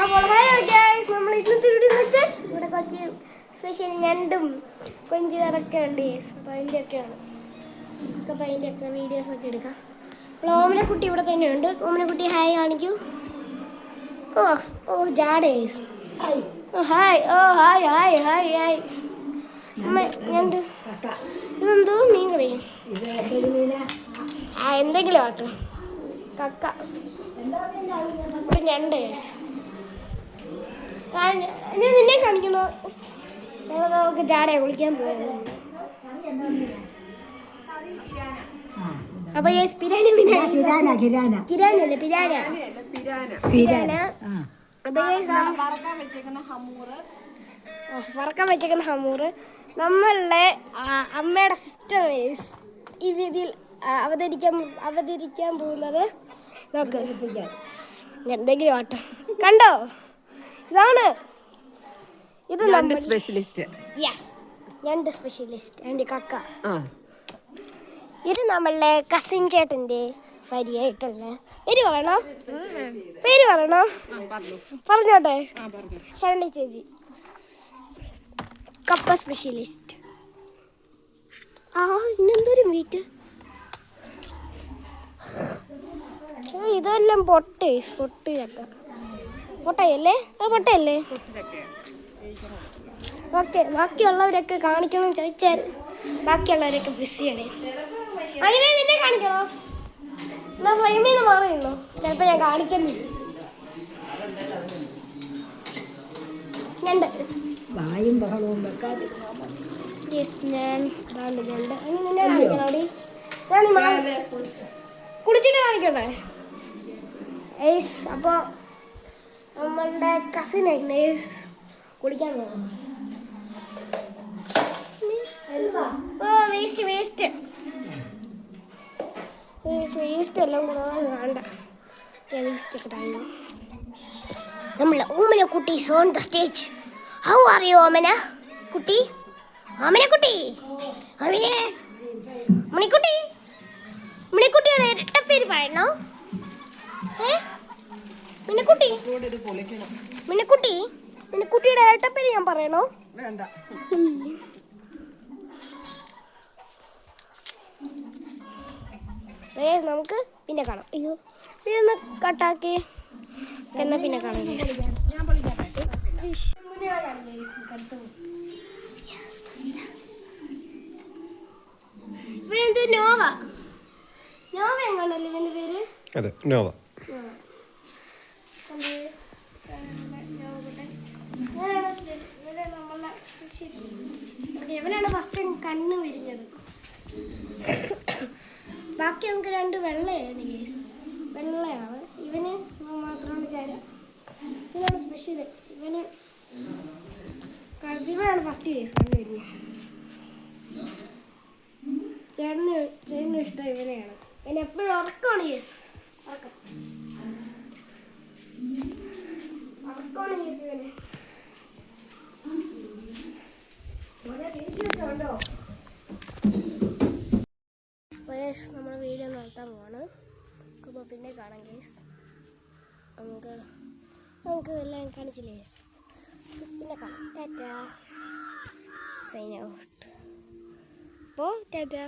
അപ്പോൾ hello guys, നമ്മൾ ഇന്നത്തെ വീഡിയോ എന്ന് വെച്ചാൽ ഇവിടെ കുറച്ച് സ്പെഷ്യൽ ഞണ്ടും കൊഞ്ചുകാരൊക്കെ ഉണ്ട് ഗൈസ്. അപ്പോൾ അതിൻ്റെയൊക്കെയാണ് അപ്പോൾ അതിൻ്റെയൊക്കെ വീഡിയോസൊക്കെ എടുക്കാം. അപ്പോൾ ഓമനക്കുട്ടി ഇവിടെ തന്നെയുണ്ട്. ഓമനക്കുട്ടി ഹായ് കാണിക്കൂ. ഓ ഓ ജാഡ് ഗൈസ്. ഹായ് ഓ ഹായ് ഹായ് ഹായ് ഹായ്. അമ്മ ഞണ്ട് ഇതെന്തോ മീൻ കറി എന്തെങ്കിലും ആട്ടോ. കക്ക ഞണ്ട് ഗൈസ്. ഞാൻ നിന്നെ കാണിക്കണോ? നമുക്ക് ജാടയെ കുളിക്കാൻ പോയത്. അപ്പൊ വറക്കാൻ വെച്ചേക്കുന്ന ഹമൂറ് നമ്മളുടെ അമ്മയുടെ സിസ്റ്റർ ഈ രീതിയിൽ അവതരിക്കാൻ പോകുന്നത്. നോക്ക് എന്തെങ്കിലും ആട്ടോ. കണ്ടോ, ഇതാണ് ഇത് സ്പെഷ്യലിസ്റ്റ്. യെസ്, ഞണ്ട് സ്പെഷ്യലിസ്റ്റ് എൻ്റെ കക്ക. ഇത് നമ്മളുടെ കസിൻ ചേട്ടൻ്റെ ഭാര്യയായിട്ടുള്ള പേര് പറയണോ? പറഞ്ഞോട്ടെ. ശരണി ചേച്ചി കപ്പ സ്പെഷ്യലിസ്റ്റ്. ഇന്നെന്തൊരു മീറ്റ്. ഇതെല്ലാം പൊട്ടയല്ലേ? പൊട്ടയല്ലേ? ഓക്കെ, ബാക്കിയുള്ളവരൊക്കെ കാണിക്കണം ചോദിച്ചാൽ ബാക്കിയുള്ളവരൊക്കെ ബിസിയാണ്. അതിനെ നിന്നെ കാണിക്കണോ? എന്നാ ഫ്രെയിമിൽ നിന്ന് മാറിയുള്ളൂ. ചിലപ്പോൾ ഞാൻ കാണിക്കുന്നില്ല. ഞണ്ട് വായും ബഹളവും വെക്കാതെ ഞാൻ നിന്നെ കാണിക്കണോടി. ഞാൻ കുളിച്ചിട്ട് കാണിക്കട്ടെ. അപ്പോൾ നമ്മളുടെ കസിൻ കുളിക്കാൻ പോകും. വേസ്റ്റ് എല്ലാം കൂടെ വേണ്ട. വേസ്റ്റൊക്കെ താങ്ങും. നമ്മളെ ഓമന കുട്ടി on the stage. How are you ഓമന കുട്ടി? മണിക്കുട്ടിയുടെ ഇരട്ടപ്പേര് പറയണോ? മിന്നിക്കുട്ടിയുടെ ഇരട്ടപ്പേര് ഞാൻ പറയണോ? വേണ്ട. നമുക്ക് പിന്നെ കാണാം. അയ്യോ, ഇതൊന്ന് കട്ടാക്കി എന്നാ പിന്നെ കാണാം. ഇവരെന്തോ നോവ എങ്ങാണ്ടല്ലേ ഇവന്റെ പേര്? അതെ, നോവ. ഇവനാണ് ഫസ്റ്റ് കണ്ണ് വിരിഞ്ഞത്. ബാക്കി നമുക്ക് രണ്ട് വെള്ളയാണ് കേസ്. വെള്ളയാണ് ഇവന് മാത്രമാണ് ചേരാ. ഇവനാണ് സ്പെഷ്യൽ. ഇവനാണ് ഫസ്റ്റ് കേസ് കണ്ണു വിരിഞ്ഞത്. ചേട്ടന് ഇഷ്ടം ഇവനെയാണ്. ഇവന് എപ്പോഴും ഉറക്കമാണ് കേസ്. ഉറക്കമാണ് കേസ് ഇവന്. നമ്മുടെ വീഡിയോ നടത്താൻ പോവാണ്. അപ്പോൾ പിന്നെ കാണാം കേസ്. നമുക്ക് എല്ലാം കാണിച്ചില്ലേ കേസ്? പിന്നെ കാണാം. Tata, sign out. അപ്പോൾ ടാറ്റാ.